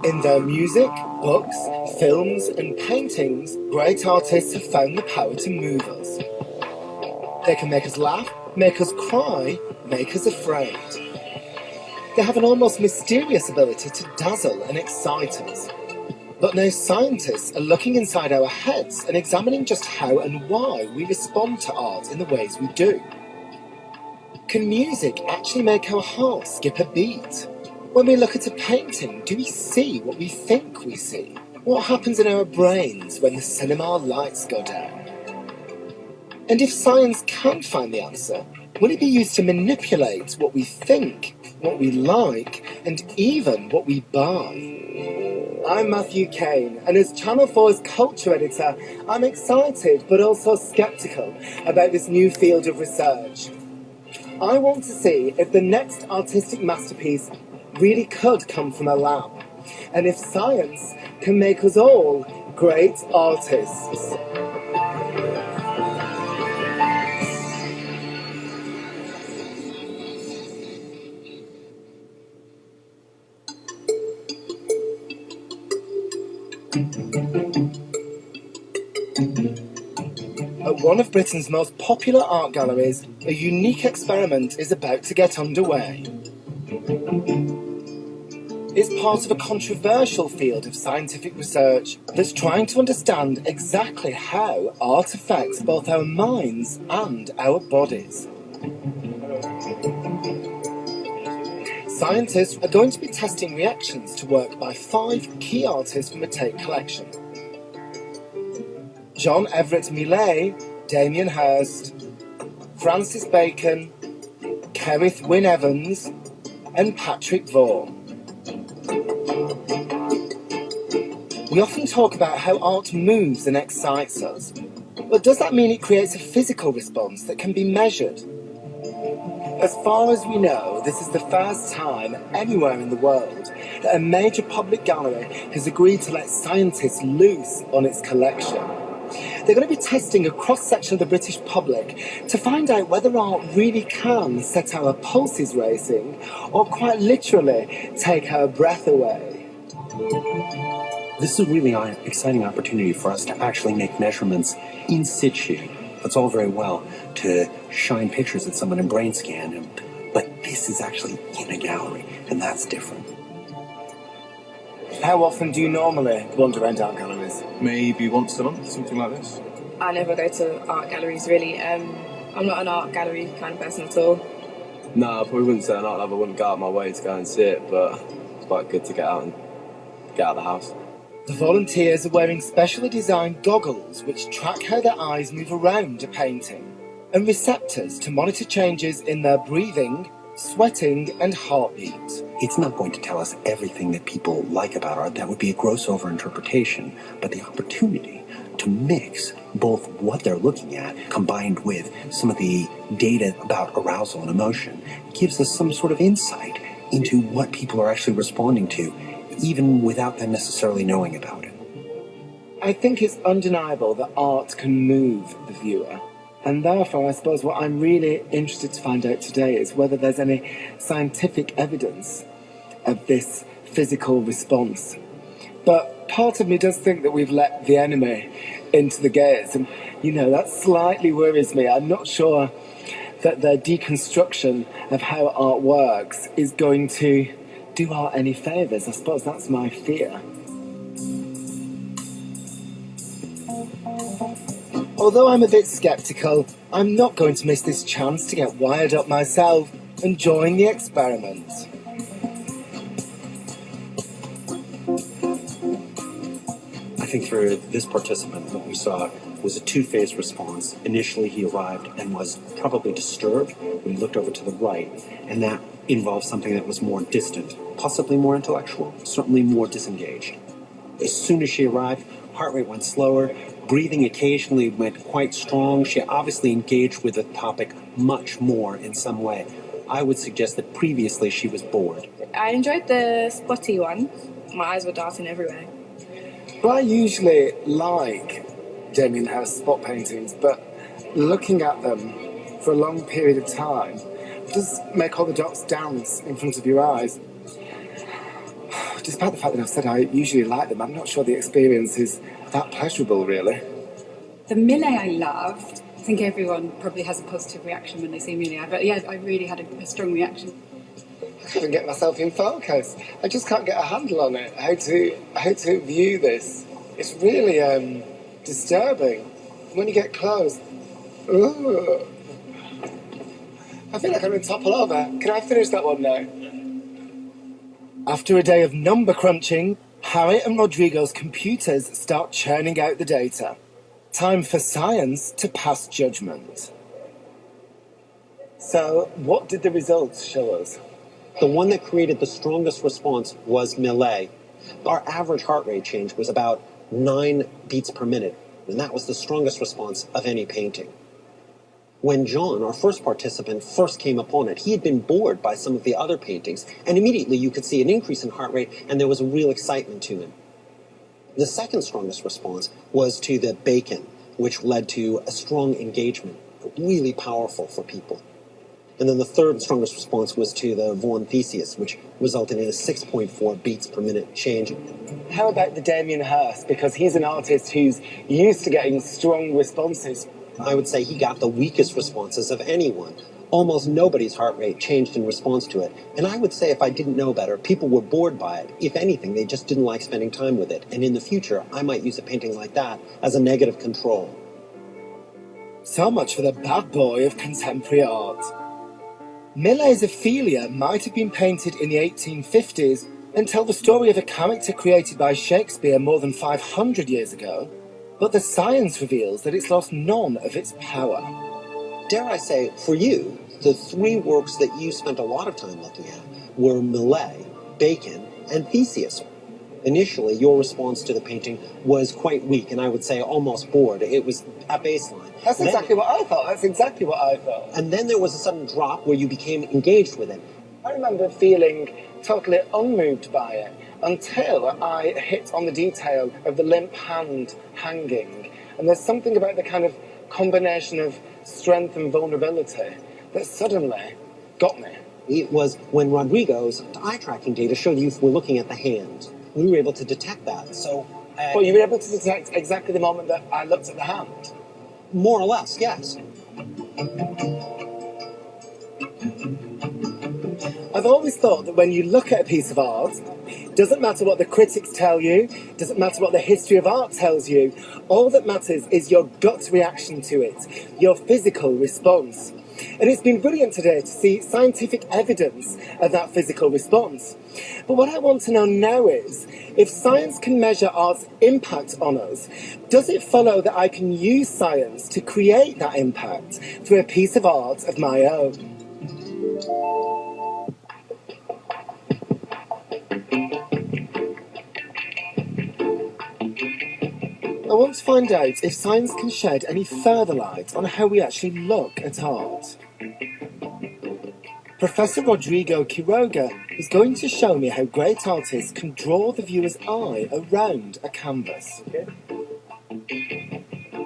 In their music, books, films and paintings, great artists have found the power to move us. They can make us laugh, make us cry, make us afraid. They have an almost mysterious ability to dazzle and excite us. But now scientists are looking inside our heads and examining just how and why we respond to art in the ways we do. Can music actually make our hearts skip a beat? When we look at a painting, do we see what we think we see? What happens in our brains when the cinema lights go down? And if science can find the answer, will it be used to manipulate what we think, what we like, and even what we buy? I'm Matthew Cain, and as Channel 4's culture editor, I'm excited but also sceptical about this new field of research. I want to see if the next artistic masterpiece really could come from a lab, and if science can make us all great artists. At one of Britain's most popular art galleries, a unique experiment is about to get underway. It's part of a controversial field of scientific research that's trying to understand exactly how art affects both our minds and our bodies. Scientists are going to be testing reactions to work by 5 key artists from the Tate collection: John Everett Millais, Damien Hirst, Francis Bacon, Kerith Wynne Evans, and Patrick Vaughan. We often talk about how art moves and excites us, but does that mean it creates a physical response that can be measured? As far as we know, this is the first time anywhere in the world that a major public gallery has agreed to let scientists loose on its collection. They're going to be testing a cross-section of the British public to find out whether art really can set our pulses racing or quite literally take our breath away. This is a really exciting opportunity for us to actually make measurements in situ. It's all very well to shine pictures at someone and brain scan them, but this is actually in a gallery, and that's different. How often do you normally wander around art galleries? Maybe once a month, something like this. I never go to art galleries, really. I'm not an art gallery kind of person at all. No, I probably wouldn't say an art lover. I wouldn't go out of my way to go and see it, but it's quite good to get out of the house. The volunteers are wearing specially designed goggles which track how their eyes move around a painting, and receptors to monitor changes in their breathing, sweating and heartbeat. It's not going to tell us everything that people like about art. That would be a gross overinterpretation, but the opportunity to mix both what they're looking at combined with some of the data about arousal and emotion gives us some sort of insight into what people are actually responding to, even without them necessarily knowing about it. I think it's undeniable that art can move the viewer. And therefore, I suppose what I'm really interested to find out today is whether there's any scientific evidence of this physical response. But part of me does think that we've let the enemy into the gates, and, that slightly worries me. I'm not sure that the deconstruction of how art works is going to do art any favours. I suppose that's my fear. Although I'm a bit sceptical, I'm not going to miss this chance to get wired up myself and join the experiment. I think for this participant, what we saw was a two-phase response. Initially, he arrived and was probably disturbed when he looked over to the right, and that involved something that was more distant, possibly more intellectual, certainly more disengaged. As soon as she arrived, heart rate went slower, breathing occasionally went quite strong. She obviously engaged with the topic much more in some way. I would suggest that previously she was bored. I enjoyed the spotty one. My eyes were darting everywhere. Well, I usually like Damien Hirst's spot paintings, but looking at them for a long period of time does make all the dots dance in front of your eyes. Despite the fact that I've said I usually like them, I'm not sure the experience is that pleasurable, really. The Millet I loved. I think everyone probably has a positive reaction when they see Millet, but yeah, I really had a strong reaction. I can't even get myself in focus. I just can't get a handle on it. How to view this. It's really disturbing. When you get close, ooh. I feel like I'm going to topple over. Can I finish that one now? After a day of number crunching, Harry and Rodrigo's computers start churning out the data. Time for science to pass judgment. So, what did the results show us? The one that created the strongest response was Millet. Our average heart rate change was about 9 beats per minute, and that was the strongest response of any painting. When John, our first participant, first came upon it, he had been bored by some of the other paintings, and immediately you could see an increase in heart rate, and there was a real excitement to him. The second strongest response was to the Bacon, which led to a strong engagement, really powerful for people. And then the third strongest response was to the Vaughan Theseus, which resulted in a 6.4 beats per minute change. How about the Damien Hirst? Because he's an artist who's used to getting strong responses. I would say he got the weakest responses of anyone. Almost nobody's heart rate changed in response to it. And I would say if I didn't know better, people were bored by it. If anything, they just didn't like spending time with it. And in the future, I might use a painting like that as a negative control. So much for the bad boy of contemporary art. Millet's Ophelia might have been painted in the 1850s and tell the story of a character created by Shakespeare more than 500 years ago, but the science reveals that it's lost none of its power. Dare I say, for you, the 3 works that you spent a lot of time looking at were Millet, Bacon, and Theseus. Initially, your response to the painting was quite weak, and I would say almost bored. It was at baseline. That's exactly what I thought. And then there was a sudden drop where you became engaged with it. I remember feeling totally unmoved by it until I hit on the detail of the limp hand hanging. And there's something about the kind of combination of strength and vulnerability that suddenly got me. It was when Rodrigo's eye tracking data showed you were looking at the hand. We were able to detect that. So, well, you were able to detect exactly the moment that I looked at the hand? More or less, yes. I've always thought that when you look at a piece of art, doesn't matter what the critics tell you, doesn't matter what the history of art tells you, all that matters is your gut reaction to it, your physical response. And it's been brilliant today to see scientific evidence of that physical response. But what I want to know now is, if science can measure art's impact on us, does it follow that I can use science to create that impact through a piece of art of my own? I want to find out if science can shed any further light on how we actually look at art. Professor Rodrigo Quiroga is going to show me how great artists can draw the viewer's eye around a canvas.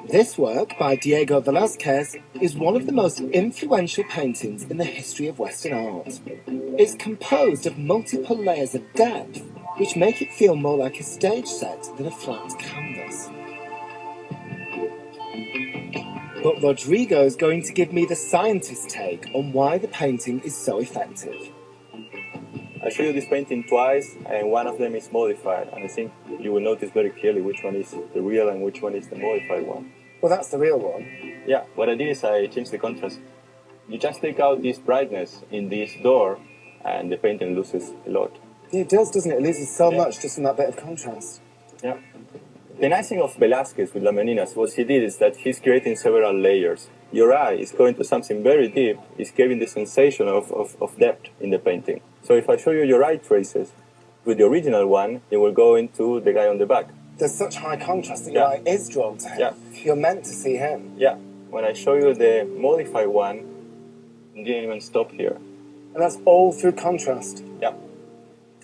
This work by Diego Velázquez is one of the most influential paintings in the history of Western art. It's composed of multiple layers of depth, which make it feel more like a stage set than a flat canvas. But Rodrigo is going to give me the scientist's take on why the painting is so effective. I showed you this painting twice, and one of them is modified, and I think you will notice very clearly which one is the real and which one is the modified one. Well, that's the real one. Yeah, what I did is I changed the contrast. You just take out this brightness in this door, and the painting loses a lot. Yeah, it does, doesn't it? It loses so much just from that bit of contrast. Yeah. The nice thing of Velázquez with La Meninas, what he did is that he's creating several layers. Your eye is going to something very deep, is giving the sensation of depth in the painting. So if I show you your eye traces, with the original one, you will go into the guy on the back. There's such high contrast that your eye is drawn to him. Yeah. You're meant to see him. Yeah. When I show you the modified one, you didn't even stop here. And that's all through contrast. Yeah.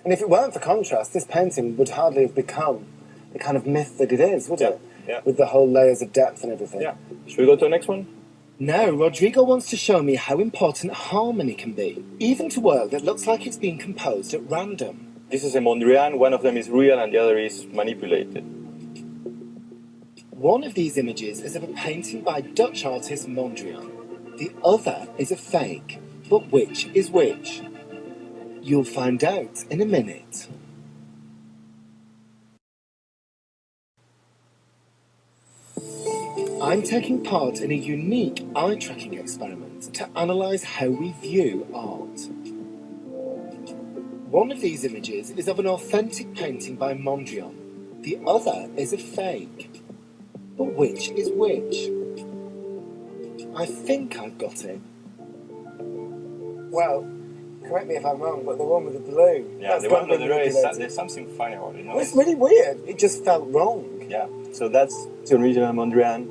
And if it weren't for contrast, this painting would hardly have become the kind of myth that it is, would it? Yeah. With the whole layers of depth and everything. Yeah. Should we go to the next one? No, Rodrigo wants to show me how important harmony can be, even to work that looks like it's been composed at random. This is a Mondrian, one of them is real and the other is manipulated. One of these images is of a painting by Dutch artist Mondrian. The other is a fake. But which is which? You'll find out in a minute. I'm taking part in a unique eye-tracking experiment to analyse how we view art. One of these images is of an authentic painting by Mondrian. The other is a fake. But which is which? I think I've got it. Well, correct me if I'm wrong, but the one with the blue. Yeah, the one with the blue, there's something funny about it. It's really weird. It just felt wrong. Yeah, so that's the original Mondrian,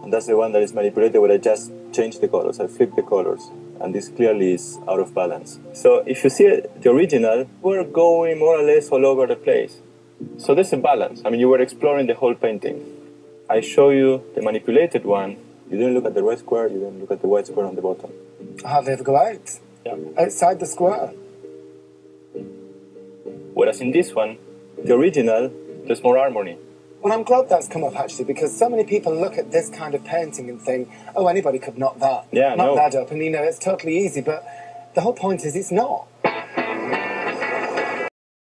and that's the one that is manipulated where I just changed the colors, I flipped the colors, and this clearly is out of balance. So if you see the original, we're going more or less all over the place. So there's a balance. I mean, you were exploring the whole painting. I show you the manipulated one. You didn't look at the red square, you didn't look at the white square on the bottom. I hardly ever go out. Yeah. Outside the square. Whereas in this one, the original, there's more harmony. Well, I'm glad that's come up, actually, because so many people look at this kind of painting and think, oh, anybody could knock that, Yeah, knock that up, and, you know, it's totally easy, but the whole point is it's not.